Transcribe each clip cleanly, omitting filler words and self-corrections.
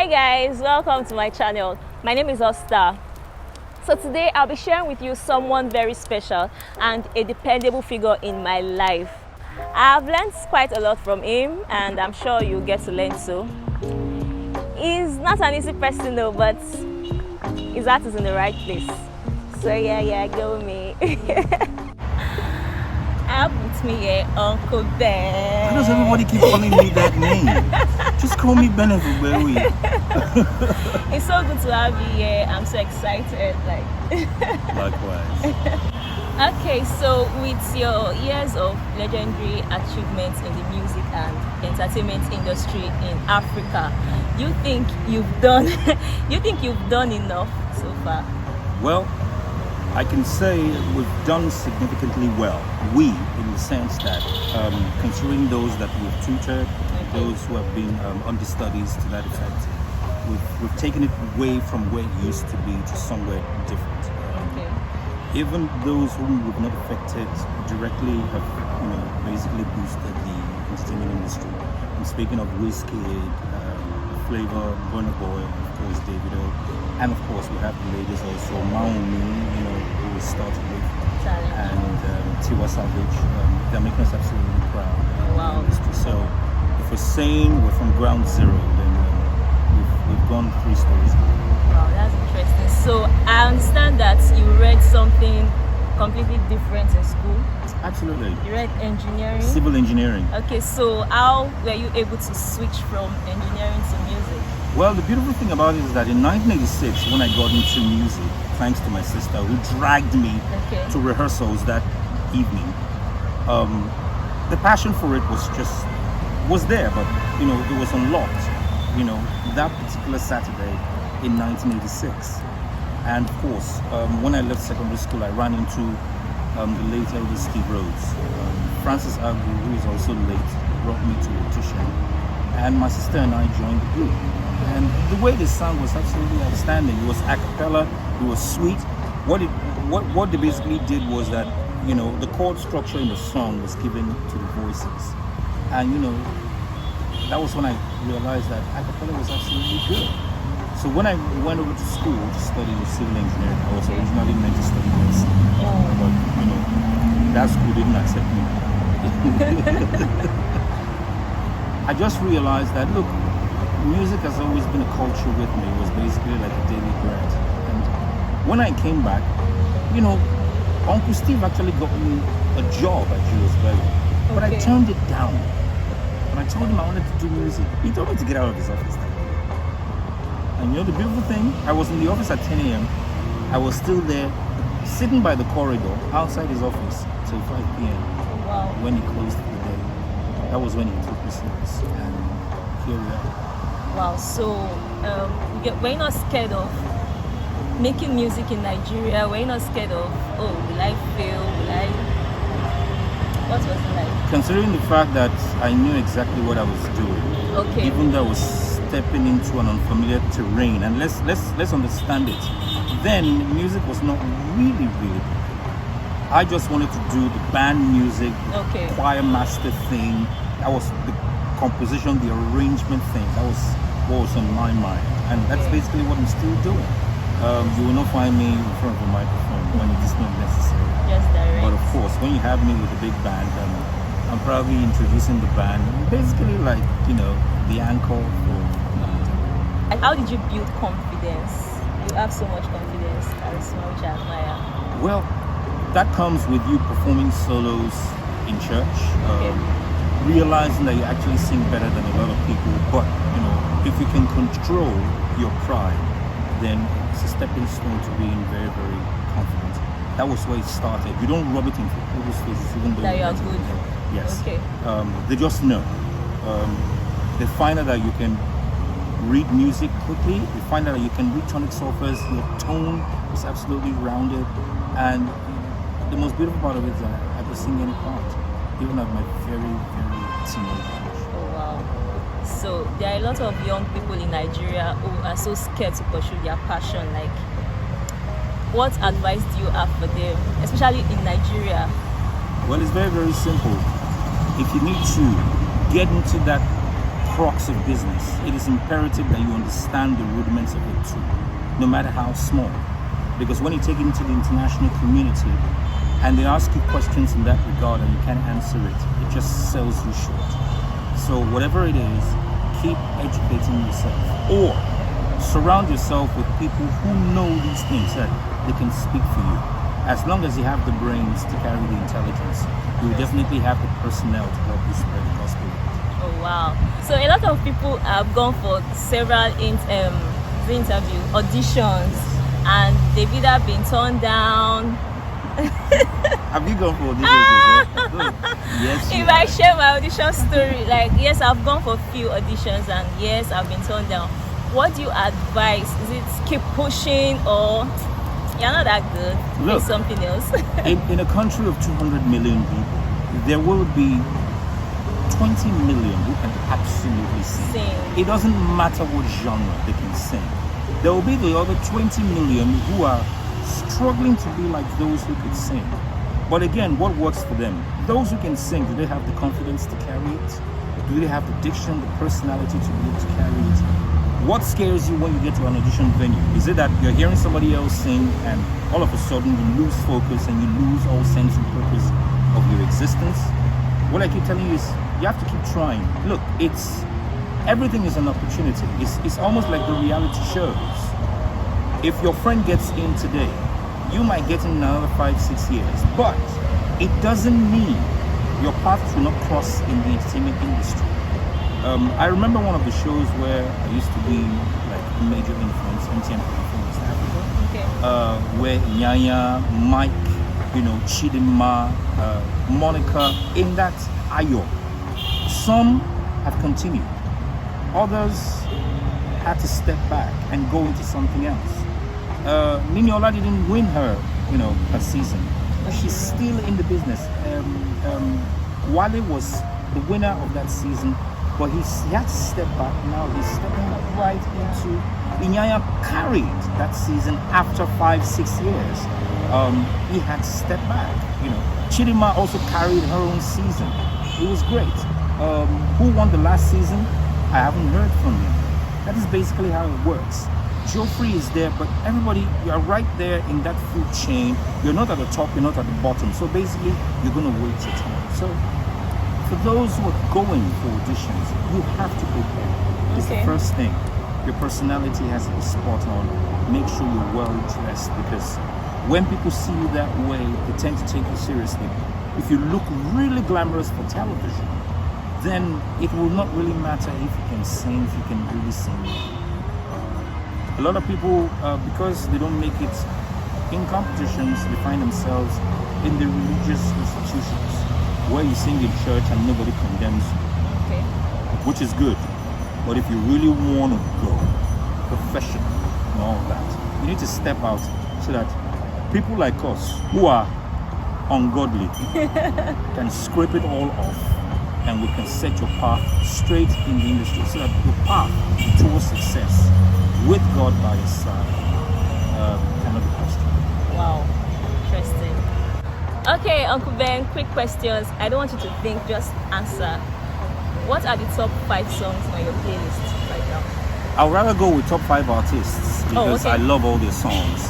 Hi guys, welcome to my channel. My name is Osta. So today I'll be sharing with you someone very special and a dependable figure in my life. I've learned quite a lot from him and I'm sure you'll get to learn too. He's not an easy person though, but his heart is in the right place. So yeah, go with me. I have with me here Uncle Ben. Why does everybody keep calling me that name? Just call me Ben Agbero. It's so good to have you here. I'm so excited. Likewise. Okay, so with your years of legendary achievements in the music and entertainment industry in Africa, you think you've done enough so far? Well, I can say we've done significantly well. We, in the sense that considering those that we've tutored, those who have been understudies to that effect, we've taken it away from where it used to be to somewhere different. Even those whom we've not affected directly have, basically boosted the entertainment industry. I'm speaking of Wizkid, Flavor, Burna Boy, of course Davido, and of course we have the ladies also, Maumi, who we started with, and Tiwa Savage. They're making us absolutely proud. Wow. So if we're saying we're from ground zero, then we've gone 3 stories. Wow, that's interesting. So I understand that you read something completely different in school. Absolutely. You read engineering? Civil engineering. Okay, so how were you able to switch from engineering to music? Well, the beautiful thing about it is that in 1986, when I got into music, thanks to my sister who dragged me to rehearsals that evening, the passion for it was there, but it was unlocked. That particular Saturday in 1986, and of course, when I left secondary school, I ran into the late elder Steve Rhodes. Francis Agbero, who is also late, brought me to Audition, and my sister and I joined the group. And the way they sang was absolutely outstanding. It was a cappella, it was sweet. What they basically did was that, the chord structure in the song was given to the voices. And, that was when I realized that a cappella was absolutely good. So when I went over to school to study civil engineering, I was originally meant to study medicine. But, that school didn't accept me. I just realized that, look, music has always been a culture with me. It was basically like a daily bread. And when I came back, Uncle Steve actually got me a job at Jules Verne. But I turned it down. When I told him I wanted to do music, he told me to get out of his office. And the beautiful thing, I was in the office at 10 a.m. I was still there, sitting by the corridor outside his office till 5 p.m. Wow. When he closed for the day. That was when he took me serious. And here we are. Wow, so we're not scared of making music in Nigeria. We're not scared of, will I fail? What was it like? Considering the fact that I knew exactly what I was doing, even though I was stepping into an unfamiliar terrain, and let's understand it. Then music was not really big. I just wanted to do the band music, choir master thing. That was the composition, the arrangement thing. That was what was on my mind, and that's basically what I'm still doing. You will not find me in front of a microphone when it is not necessary. Just direct. But of course, when you have me with a big band, I'm probably introducing the band, basically like the anchor for. And how did you build confidence? You have so much confidence, charisma, which I admire. Well, that comes with you performing solos in church, realizing that you actually sing better than a lot of people. But if you can control your pride, then it's a stepping stone to being very, very confident. That was where it started. You don't rub it in people's faces, even though you are good. Yes. They just know. They find out that you can read music quickly. They find out that you can read tonic surface. Your tone is absolutely rounded, and the most beautiful part of it is that I could sing any part, even at my very, very teenage age. Oh wow! So there are a lot of young people in Nigeria who are so scared to pursue their passion. What advice do you have for them, especially in Nigeria? Well, it's very, very simple. If you need to get into that crux of business, it is imperative that you understand the rudiments of it too, no matter how small. Because when you take it into the international community and they ask you questions in that regard and you can't answer it, it just sells you short. So whatever it is, keep educating yourself or surround yourself with people who know these things that they can speak for you. As long as you have the brains to carry the intelligence, you will definitely have the personnel to help you spread the gospel. Oh wow! So a lot of people have gone for several interview auditions, and they've either been turned down. Have you gone for auditions? Yes. If I share my audition story, like yes, I've gone for a few auditions, and yes, I've been turned down. What do you advise? Is it keep pushing or you're not that good? Look, do something else. in a country of 200 million people, there will be 20 million who can absolutely sing. It doesn't matter what genre they can sing. There will be the other 20 million who are struggling to be like those who could sing. But again, what works for them? Those who can sing, do they have the confidence to carry it? Do they have the diction, the personality to be able to carry it? What scares you when you get to an audition venue? Is it that you're hearing somebody else sing and all of a sudden you lose focus and you lose all sense and purpose of your existence? What I keep telling you is you have to keep trying. Look, everything is an opportunity. It's almost like the reality shows. If your friend gets in today, you might get in another 5-6 years, but it doesn't mean your paths will not cross in the entertainment industry. I remember one of the shows where I used to be like a major influence in West Africa, where Nyanya, Mike, Chidinma, Monica, in that Ayo. Some have continued. Others had to step back and go into something else. Niniola didn't win her season, but she's still in the business. Wale was the winner of that season, but he had to step back. Now he's stepping right into. Inyanya carried that season after 5-6 years. He had to step back. Chidinma also carried her own season. It was great. Who won the last season? I haven't heard from him. That is basically how it works. Geoffrey is there, but everybody, you are right there in that food chain. You're not at the top, you're not at the bottom. So basically, you're going to wait your time. So for those who are going for auditions, you have to prepare. It's the first thing. Your personality has to be spot on. Make sure you're well dressed, because when people see you that way, they tend to take you seriously. If you look really glamorous for television, then it will not really matter if you can sing, if you can really sing. A lot of people, because they don't make it in competitions, they find themselves in the religious institutions where you sing in church and nobody condemns you, which is good. But if you really want to go professional and all that, you need to step out so that people like us who are ungodly can scrape it all off, and we can set your path straight in the industry so that your path towards success with God by your side cannot be questioned. Wow, interesting. Okay, Uncle Ben, quick questions. I don't want you to think, just answer. What are the top 5 songs on your playlist right now? I'd rather go with top 5 artists because I love all their songs.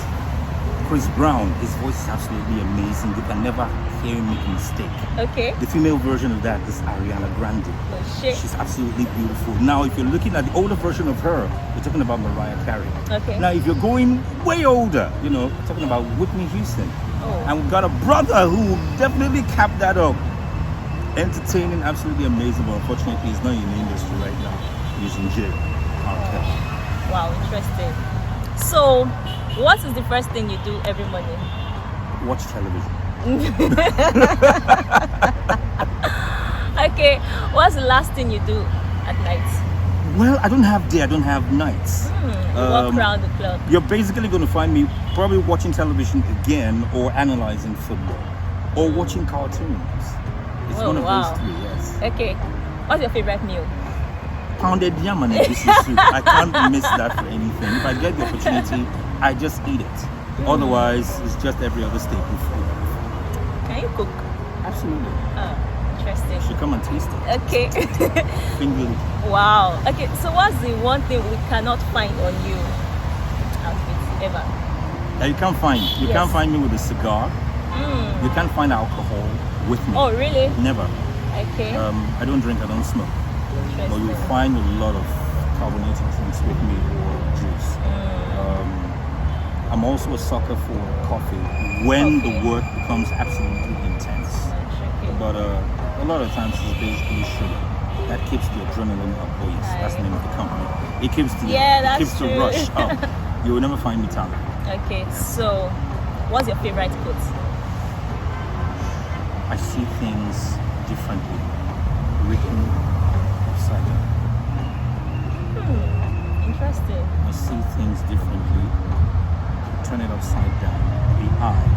Chris Brown, his voice is absolutely amazing. You can never hear him make a mistake. Okay. The female version of that is Ariana Grande. Oh, shit. She's absolutely beautiful. Now, if you're looking at the older version of her, you're talking about Mariah Carey. Okay. Now, if you're going way older, you're talking about Whitney Houston. Oh. And we've got a brother who definitely capped that up. Entertaining, absolutely amazing, but unfortunately, he's not in the industry right now. He's in jail. Okay. Wow, interesting. So, what is the first thing you do every morning? Watch television. Okay, what's the last thing you do at night? Well, I don't have day, I don't have nights. Walk around the clock. You're basically going to find me probably watching television again, or analyzing football, or watching cartoons. It's one of those 3, yes. Okay, what's your favorite meal? Pounded yam and egusi soup. I can't miss that for anything. If I get the opportunity, I just eat it. Otherwise, it's just every other staple food. Can you cook? Absolutely. Interesting. You should come and taste it. Okay. Finger. Wow. Okay, so what's the one thing we cannot find on you outfits ever? That you can't find. You Yes. can't find me with a cigar. You can't find alcohol with me. Oh, really? Never. Okay. I don't drink, I don't smoke. But Interesting. you'll find a lot of carbonated drinks with me or juice. I'm also a sucker for coffee when the Okay. work becomes absolutely intense. Okay. But a lot of times it's basically sugar. That keeps the adrenaline up. Oh yes, that's the name of the company. It keeps the Yeah, it keeps that's the true. rush up. You will never find me tired. Okay, so what's your favorite quote? I see things differently, written upside down. Interesting. I see things differently, turn it upside down. The eye.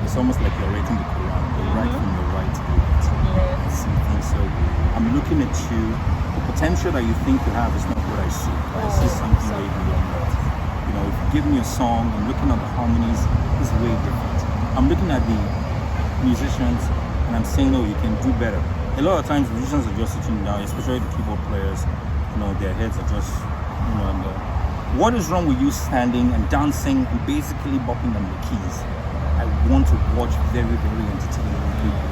It's almost like you're writing the Quran. You write from the right to the left. I see things. So I'm looking at you. The potential that you think you have is not what I see. I see something way beyond that. You know, if you give me a song, I'm looking at the harmonies. It's way different. I'm looking at the musicians and I'm saying, oh, you can do better. A lot of times musicians are just sitting down, especially the keyboard players, you know, their heads are just, you know, and what is wrong with you standing and dancing and basically bopping on the keys? I want to watch very, very entertaining people.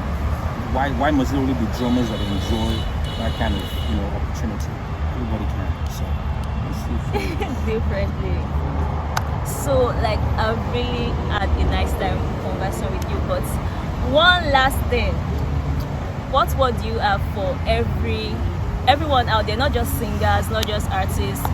Why must it only be drummers that enjoy that kind of, you know, opportunity? Everybody can. So I see things. Differently. So, like, I really had a nice time conversing with you, but one last thing. What word do you have for everyone out there, not just singers, not just artists,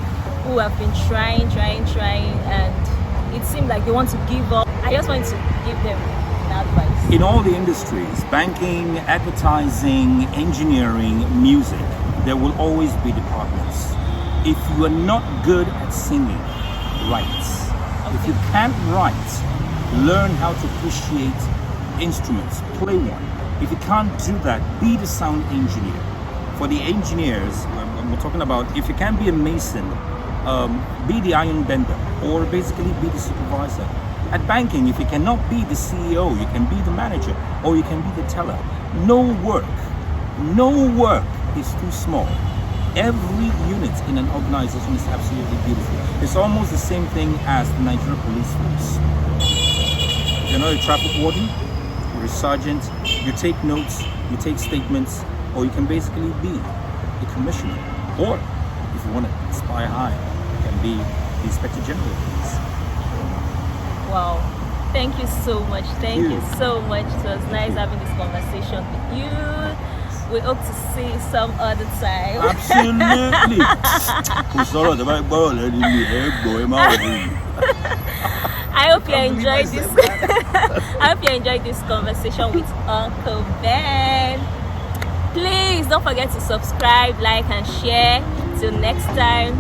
who have been trying, and it seemed like they want to give up? I just want to give them an advice. In all the industries, banking, advertising, engineering, music, there will always be departments. If you are not good at singing, write. If you can't write, learn how to appreciate instruments, play one. If you can't do that, be the sound engineer. For the engineers, we're talking about, if you can't be a mason, be the iron bender, or basically be the supervisor. At banking, if you cannot be the CEO, you can be the manager, or you can be the teller. No work is too small. Every unit in an organization is absolutely beautiful. It's almost the same thing as the Nigerian police force. You're not a traffic warden, you're a sergeant, you take notes, you take statements, or you can basically be the commissioner. Or, if you want to aspire high, you can be the inspector general of police. Wow. Thank you so much. Thank you so much. It was nice having this conversation with you. We hope to see you some other time. Absolutely. I hope you enjoyed this. I hope you enjoyed this conversation with Uncle Ben. Please don't forget to subscribe, like, and share. Till next time.